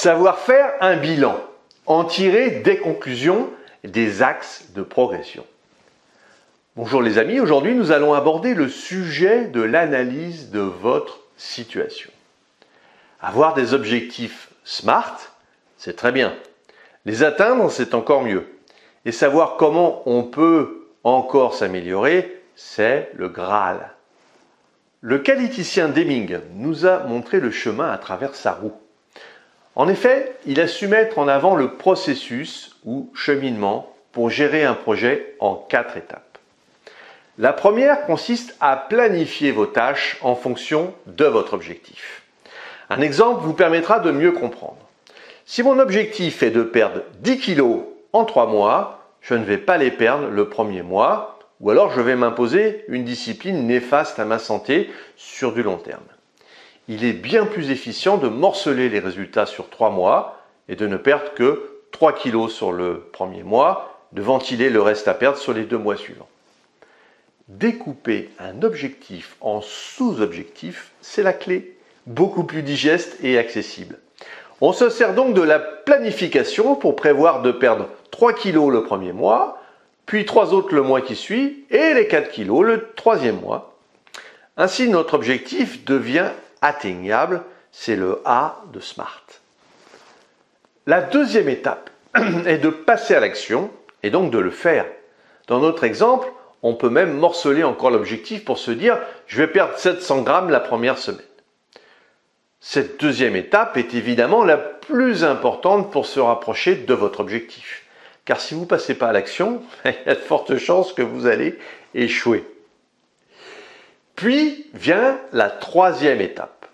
Savoir faire un bilan, en tirer des conclusions, des axes de progression. Bonjour les amis, aujourd'hui nous allons aborder le sujet de l'analyse de votre situation. Avoir des objectifs SMART, c'est très bien. Les atteindre, c'est encore mieux. Et savoir comment on peut encore s'améliorer, c'est le Graal. Le qualiticien Deming nous a montré le chemin à travers sa roue. En effet, il a su mettre en avant le processus ou cheminement pour gérer un projet en 4 étapes. La première consiste à planifier vos tâches en fonction de votre objectif. Un exemple vous permettra de mieux comprendre. Si mon objectif est de perdre 10 kg en 3 mois, je ne vais pas les perdre le premier mois, ou alors je vais m'imposer une discipline néfaste à ma santé sur du long terme. Il est bien plus efficient de morceler les résultats sur 3 mois et de ne perdre que 3 kg sur le premier mois, de ventiler le reste à perdre sur les 2 mois suivants. Découper un objectif en sous-objectifs, c'est la clé, beaucoup plus digeste et accessible. On se sert donc de la planification pour prévoir de perdre 3 kg le premier mois, puis 3 autres le mois qui suit et les 4 kg le 3e mois. Ainsi, notre objectif devient atteignable, c'est le A de SMART. La deuxième étape est de passer à l'action et donc de le faire. Dans notre exemple, on peut même morceler encore l'objectif pour se dire « je vais perdre 700 grammes la première semaine ». Cette deuxième étape est évidemment la plus importante pour se rapprocher de votre objectif. Car si vous ne passez pas à l'action, il y a de fortes chances que vous allez échouer. Puis vient la troisième étape,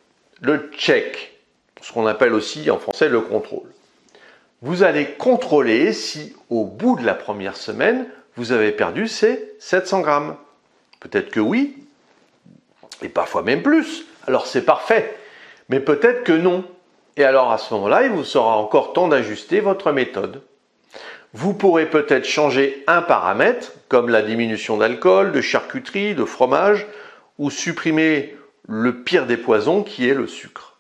le check, ce qu'on appelle aussi en français le contrôle. Vous allez contrôler si au bout de la première semaine, vous avez perdu ces 700 grammes. Peut-être que oui, et parfois même plus, alors c'est parfait. Mais peut-être que non. Et alors à ce moment-là, il vous sera encore temps d'ajuster votre méthode. Vous pourrez peut-être changer un paramètre, comme la diminution d'alcool, de charcuterie, de fromage, ou supprimer le pire des poisons qui est le sucre.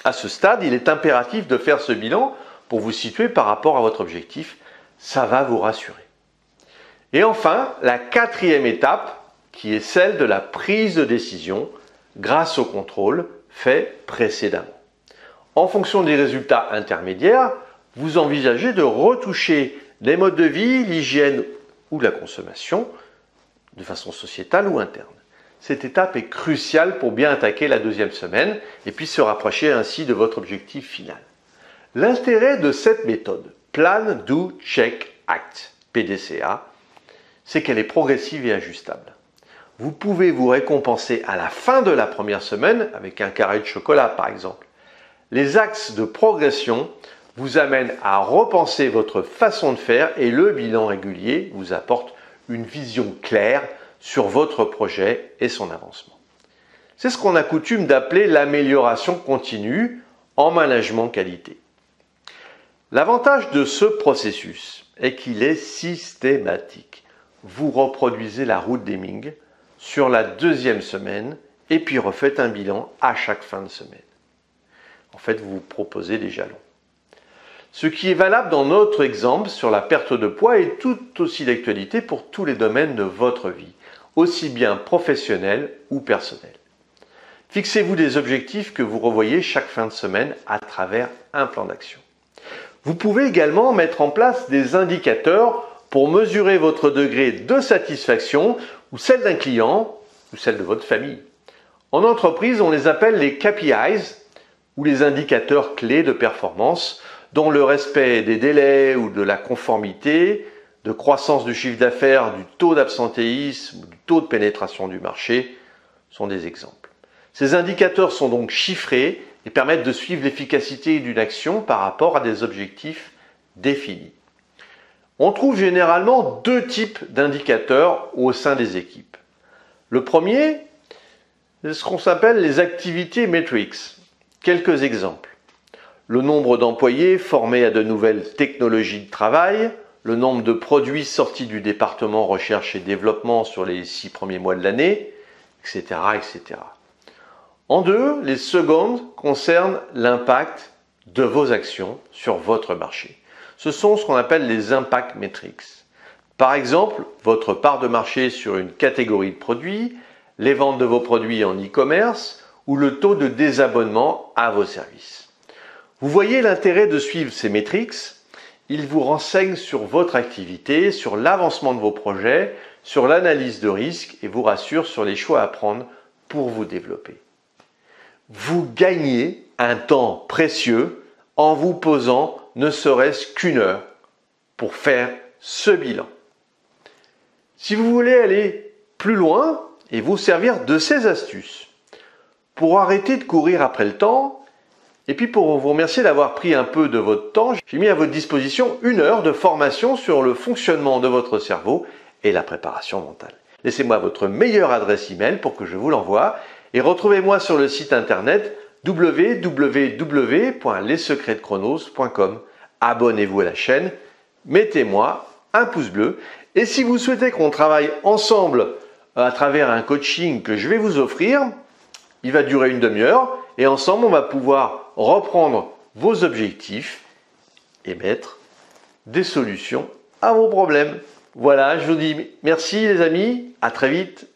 À ce stade, il est impératif de faire ce bilan pour vous situer par rapport à votre objectif. Ça va vous rassurer. Et enfin, la quatrième étape, qui est celle de la prise de décision grâce au contrôle fait précédemment. En fonction des résultats intermédiaires, vous envisagez de retoucher les modes de vie, l'hygiène ou la consommation de façon sociétale ou interne. Cette étape est cruciale pour bien attaquer la deuxième semaine et puis se rapprocher ainsi de votre objectif final. L'intérêt de cette méthode, Plan, Do, Check, Act, PDCA, c'est qu'elle est progressive et ajustable. Vous pouvez vous récompenser à la fin de la première semaine avec un carré de chocolat par exemple. Les axes de progression vous amènent à repenser votre façon de faire et le bilan régulier vous apporte une vision claire sur votre projet et son avancement. C'est ce qu'on a coutume d'appeler l'amélioration continue en management qualité. L'avantage de ce processus est qu'il est systématique. Vous reproduisez la route Deming sur la deuxième semaine et puis refaites un bilan à chaque fin de semaine. En fait, vous vous proposez des jalons. Ce qui est valable dans notre exemple sur la perte de poids est tout aussi d'actualité pour tous les domaines de votre vie, aussi bien professionnels ou personnels. Fixez-vous des objectifs que vous revoyez chaque fin de semaine à travers un plan d'action. Vous pouvez également mettre en place des indicateurs pour mesurer votre degré de satisfaction ou celle d'un client ou celle de votre famille. En entreprise, on les appelle les KPIs ou les indicateurs clés de performance dont le respect des délais ou de la conformité, de croissance du chiffre d'affaires, du taux d'absentéisme, du taux de pénétration du marché sont des exemples. Ces indicateurs sont donc chiffrés et permettent de suivre l'efficacité d'une action par rapport à des objectifs définis. On trouve généralement 2 types d'indicateurs au sein des équipes. Le premier, c'est ce qu'on s'appelle les activités metrics. Quelques exemples. Le nombre d'employés formés à de nouvelles technologies de travail, le nombre de produits sortis du département recherche et développement sur les 6 premiers mois de l'année, etc., etc. En 2, les secondes concernent l'impact de vos actions sur votre marché. Ce sont ce qu'on appelle les impact metrics. Par exemple, votre part de marché sur une catégorie de produits, les ventes de vos produits en e-commerce ou le taux de désabonnement à vos services. Vous voyez l'intérêt de suivre ces métriques. Ils vous renseignent sur votre activité, sur l'avancement de vos projets, sur l'analyse de risque et vous rassurent sur les choix à prendre pour vous développer. Vous gagnez un temps précieux en vous posant ne serait-ce qu'une heure pour faire ce bilan. Si vous voulez aller plus loin et vous servir de ces astuces pour arrêter de courir après le temps, et puis pour vous remercier d'avoir pris un peu de votre temps, j'ai mis à votre disposition 1 heure de formation sur le fonctionnement de votre cerveau et la préparation mentale. Laissez-moi votre meilleure adresse email pour que je vous l'envoie et retrouvez-moi sur le site internet www.lessecretsdechronos.com. Abonnez-vous à la chaîne, mettez-moi un pouce bleu et si vous souhaitez qu'on travaille ensemble à travers un coaching que je vais vous offrir, il va durer une demi-heure et ensemble on va pouvoir reprendre vos objectifs et mettre des solutions à vos problèmes. Voilà, je vous dis merci les amis, à très vite.